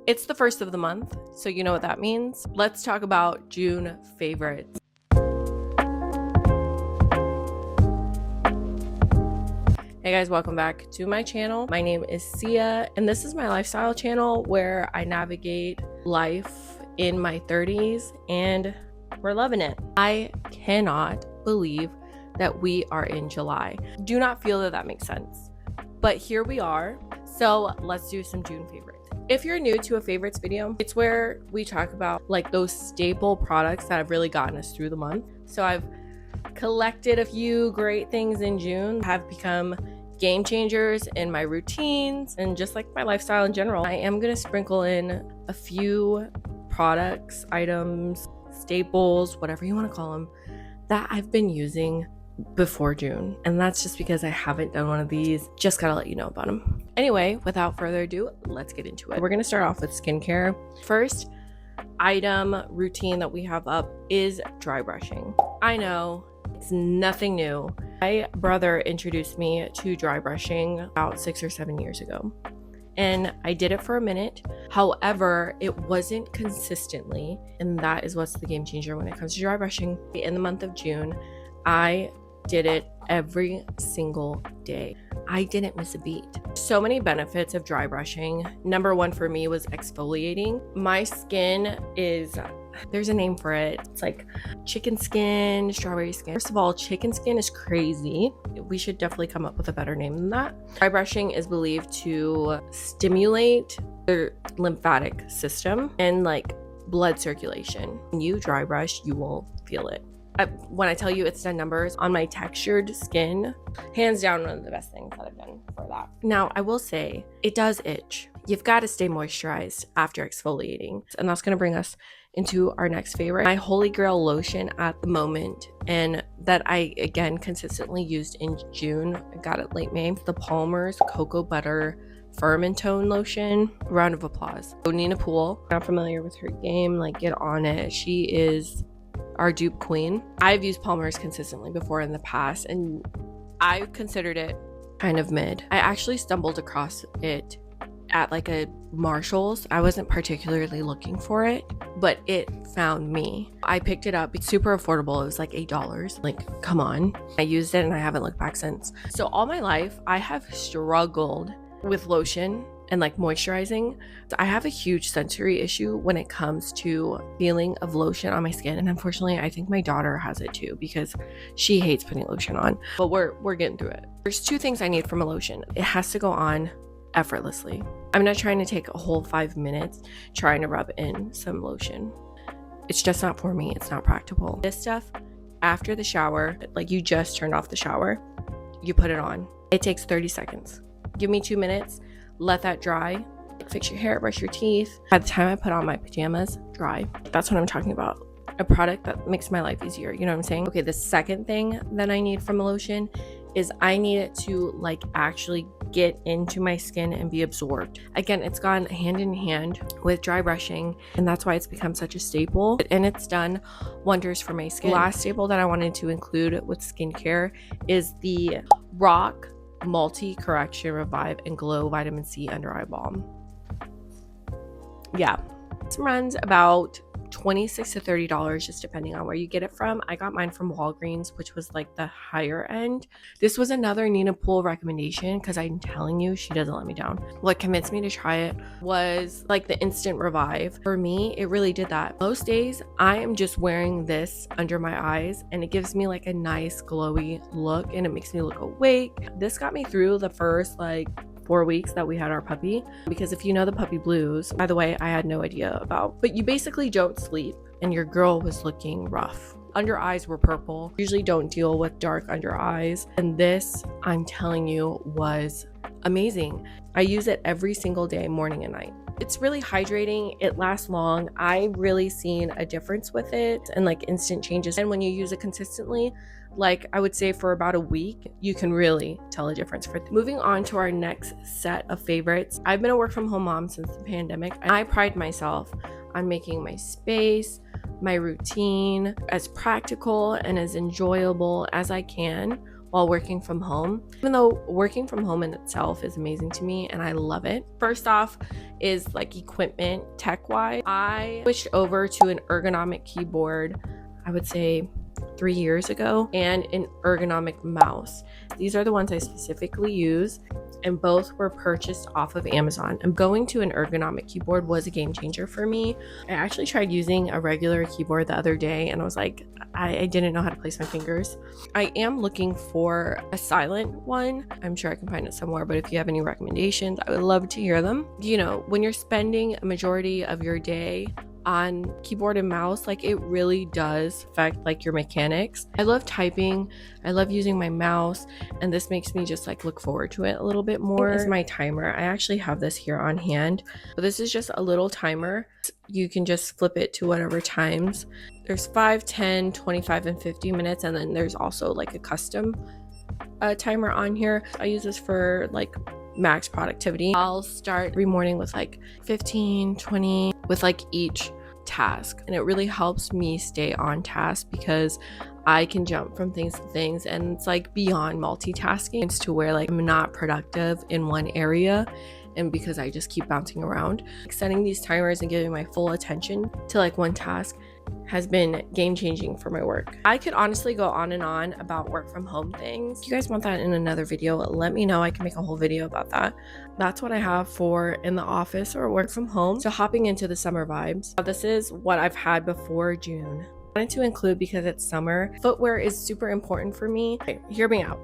It's the first of the month, so you know what that means. Let's talk about June favorites. Hey guys, welcome back to my channel. My name is Sia, and this is my lifestyle channel where I navigate life in my 30s, and we're loving it. I cannot believe that we are in July. Do not feel that makes sense, but here we are. So let's do some June favorites. If you're new to a favorites video, it's where we talk about like those staple products that have really gotten us through the month. So I've collected a few great things in June, have become game changers in my routines and just like my lifestyle in general. I am going to sprinkle in a few products, items, staples, whatever you want to call them, that I've been using before June. And that's just because I haven't done one of these. Just gotta let you know about them. Anyway, without further ado, let's get into it. We're gonna start off with skincare. First item routine that we have up is dry brushing. I know it's nothing new. My brother introduced me to dry brushing about 6 or 7 years ago, and I did it for a minute. However, it wasn't consistently, and that is what's the game changer when it comes to dry brushing. In the month of June, I did it every single day. I didn't miss a beat. So many benefits of dry brushing. Number one for me was exfoliating. My skin is, there's a name for it. It's like chicken skin, strawberry skin. First of all, chicken skin is crazy. We should definitely come up with a better name than that. Dry brushing is believed to stimulate the lymphatic system and like blood circulation. When you dry brush, you will feel it. When I tell you it's done numbers on my textured skin, hands down one of the best things that I've done for that. Now, I will say it does itch. You've got to stay moisturized after exfoliating. And that's going to bring us into our next favorite, my holy grail lotion at the moment, and that I again consistently used in June. I got it late May. The Palmer's Cocoa Butter Firm and Tone Lotion. Round of applause. So Nina Poole, not familiar with her game, like get on it. She is our dupe queen. I've used Palmer's consistently before in the past, and I considered it kind of mid. I actually stumbled across it at like a Marshall's. I wasn't particularly looking for it, but it found me. I picked it up. It's super affordable. It was like $8. Like, come on. I used it and I haven't looked back since. So all my life, I have struggled with lotion and like moisturizing. So I have a huge sensory issue when it comes to feeling of lotion on my skin. And unfortunately, I think my daughter has it too because she hates putting lotion on, but we're getting through it. There's two things I need from a lotion. It has to go on effortlessly. I'm not trying to take a whole 5 minutes trying to rub in some lotion. It's just not for me. It's not practical. This stuff after the shower, like you just turned off the shower, you put it on. It takes 30 seconds. Give me 2 minutes. Let that dry, fix your hair, brush your teeth. By the time I put on my pajamas, dry. That's what I'm talking about. A product that makes my life easier. You know what I'm saying? Okay, the second thing that I need from a lotion is I need it to like actually get into my skin and be absorbed. Again, it's gone hand in hand with dry brushing, and that's why it's become such a staple, and it's done wonders for my skin. Last staple that I wanted to include with skincare is the Rock Multi Correction Revive and Glow Vitamin C Under Eye Balm. Yeah, this runs about $26 to $30 just depending on where you get it from. I got mine from Walgreens, which was like the higher end. This was another Nina Poole recommendation because I'm telling you, she doesn't let me down. What convinced me to try it was like the Instant Revive. For me, it really did that. Most days I am just wearing this under my eyes and it gives me like a nice glowy look and it makes me look awake. This got me through the first like 4 weeks that we had our puppy, because if you know the puppy blues, by the way, I had no idea about, but you basically don't sleep and your girl was looking rough. Under eyes were purple. Usually don't deal with dark under eyes, and this, I'm telling you, was amazing. I use it every single day, morning and night. It's really hydrating. It lasts long. I've really seen a difference with it and like instant changes. And when you use it consistently, like I would say for about a week, you can really tell a difference. Moving on to our next set of favorites. I've been a work from home mom since the pandemic. I pride myself on making my space, my routine as practical and as enjoyable as I can while working from home, even though working from home in itself is amazing to me and I love it. First off is like equipment tech wise. I switched over to an ergonomic keyboard, I would say 3 years ago, and an ergonomic mouse. These are the ones I specifically use, and both were purchased off of Amazon. And going to an ergonomic keyboard was a game changer for me. I actually tried using a regular keyboard the other day and I was like, I didn't know how to place my fingers. I am looking for a silent one. I'm sure I can find it somewhere, but if you have any recommendations, I would love to hear them. You know, when you're spending a majority of your day on keyboard and mouse, like it really does affect like your mechanics. I love typing, I love using my mouse, and this makes me just like look forward to it a little bit more. This is my timer. I actually have this here on hand, but this is just a little timer. You can just flip it to whatever times. There's 5, 10, 25, and 50 minutes, and then there's also like a custom timer on here. I use this for like max productivity. I'll start every morning with like 15, 20 with like each task, and it really helps me stay on task because I can jump from things to things, and it's like beyond multitasking. It's to where like I'm not productive in one area, and because I just keep bouncing around. Setting these timers and giving my full attention to like one task has been game changing for my work. I could honestly go on and on about work from home things. If you guys want that in another video, let me know. I can make a whole video about that. That's what I have for in the office or work from home. So hopping into the summer vibes. This is what I've had before June. I wanted to include because it's summer. Footwear is super important for me. Okay, hear me out.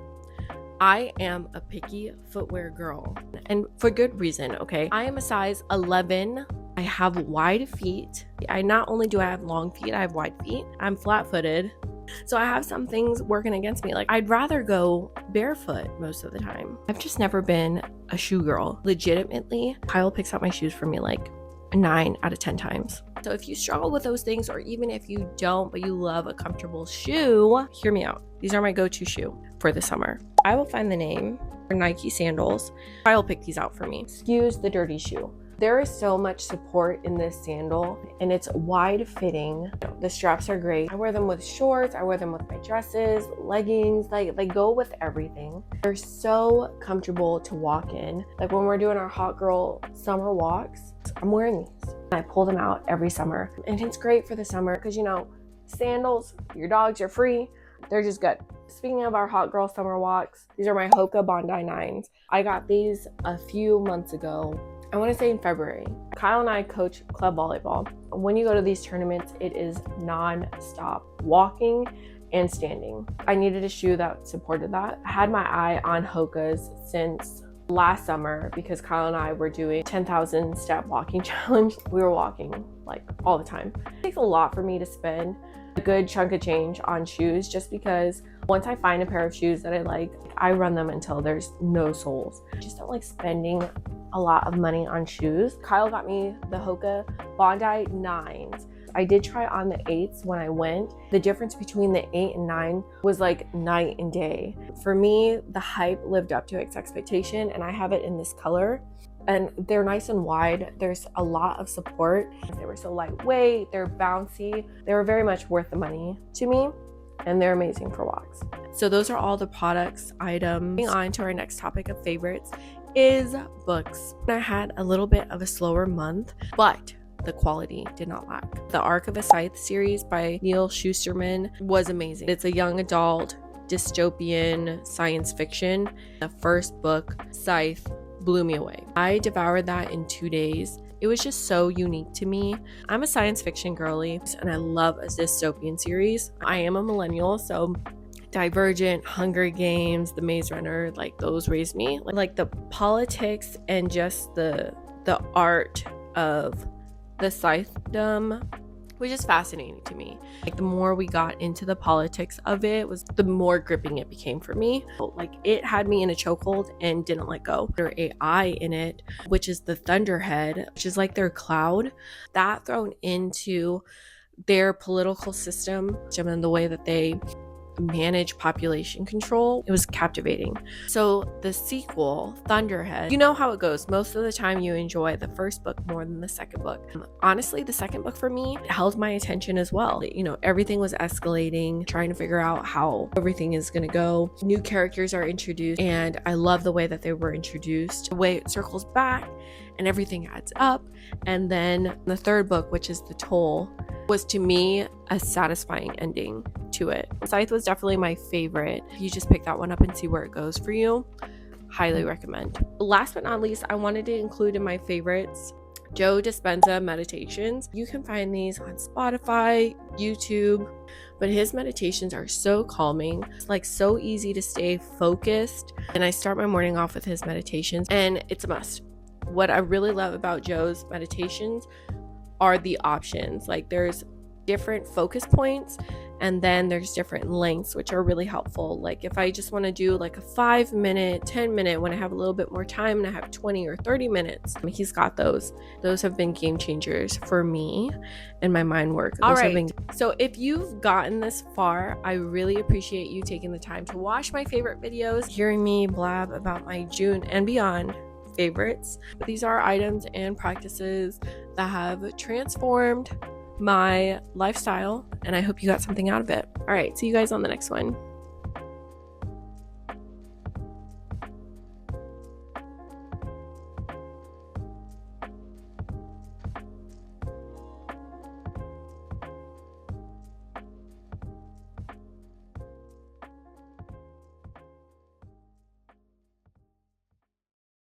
I am a picky footwear girl, and for good reason, okay? I am a size 11. I have wide feet. Not only do I have long feet, I have wide feet. I'm flat-footed. So I have some things working against me. Like I'd rather go barefoot most of the time. I've just never been a shoe girl. Legitimately, Kyle picks out my shoes for me like 9 out of 10 times. So if you struggle with those things, or even if you don't, but you love a comfortable shoe, hear me out. These are my go-to shoe for the summer. I will find the name for Nike sandals. I'll pick these out for me. Excuse the dirty shoe. There is so much support in this sandal, and it's wide fitting. The straps are great. I wear them with shorts. I wear them with my dresses, leggings, like they go with everything. They're so comfortable to walk in. Like when we're doing our hot girl summer walks, I'm wearing these. I pull them out every summer, and it's great for the summer because, you know, sandals, your dogs are free. They're just good. Speaking of our hot girl summer walks, these are my Hoka Bondi 9s. I got these a few months ago. I want to say in February. Kyle and I coach club volleyball. When you go to these tournaments, it is non-stop walking and standing. I needed a shoe that supported that. I had my eye on Hoka's since last summer because Kyle and I were doing 10,000 step walking challenge. We were walking like all the time. It takes a lot for me to spend a good chunk of change on shoes just because once I find a pair of shoes that I like, I run them until there's no soles. I just don't like spending a lot of money on shoes. Kyle got me the Hoka Bondi 9s. I did try on the 8s when I went. The difference between the 8 and 9 was like night and day. For me, the hype lived up to its expectation, and I have it in this color. And they're nice and wide. There's a lot of support. They were so lightweight, they're bouncy. They were very much worth the money to me, and they're amazing for walks. So those are all the products, items. Moving on to our next topic of favorites is books. I had a little bit of a slower month, but the quality did not lack. The Arc of a Scythe series by Neal Shusterman was amazing. It's a young adult dystopian science fiction. The first book, Scythe, blew me away. I devoured that in 2 days. It was just so unique to me. I'm a science fiction girly, and I love a dystopian series. I am a millennial, so Divergent, Hunger Games, The Maze Runner, like those raised me. Like the politics and just the art of the scythedom was just fascinating to me. Like the more we got into the politics of it, was the more gripping it became for me. Like it had me in a chokehold and didn't let go. Their AI in it, which is the Thunderhead, which is like their cloud, that thrown into their political system and the way that they manage population control. It was captivating. So the sequel, Thunderhead, you know how it goes. Most of the time you enjoy the first book more than the second book. Honestly, the second book for me held my attention as well. Everything was escalating, trying to figure out how everything is going to go. New characters are introduced, and I love the way that they were introduced, the way it circles back and everything adds up. And then the third book, which is The Toll, was to me a satisfying ending to it. Scythe was definitely my favorite. If you just pick that one up and see where it goes for you, highly recommend. Last but not least, I wanted to include in my favorites Joe Dispenza meditations. You can find these on Spotify, YouTube, but his meditations are so calming. It's like so easy to stay focused. And I start my morning off with his meditations, and it's a must. What I really love about Joe's meditations are the options. Like there's different focus points, and then there's different lengths, which are really helpful. Like if I just want to do like a 5-minute, 10-minute, when I have a little bit more time and I have 20 or 30 minutes, he's got those. Those have been game changers for me and my mind work. All right. So if you've gotten this far, I really appreciate you taking the time to watch my favorite videos, hearing me blab about my June and beyond favorites. These are items and practices that have transformed my lifestyle, and I hope you got something out of it. All right, see you guys on the next one.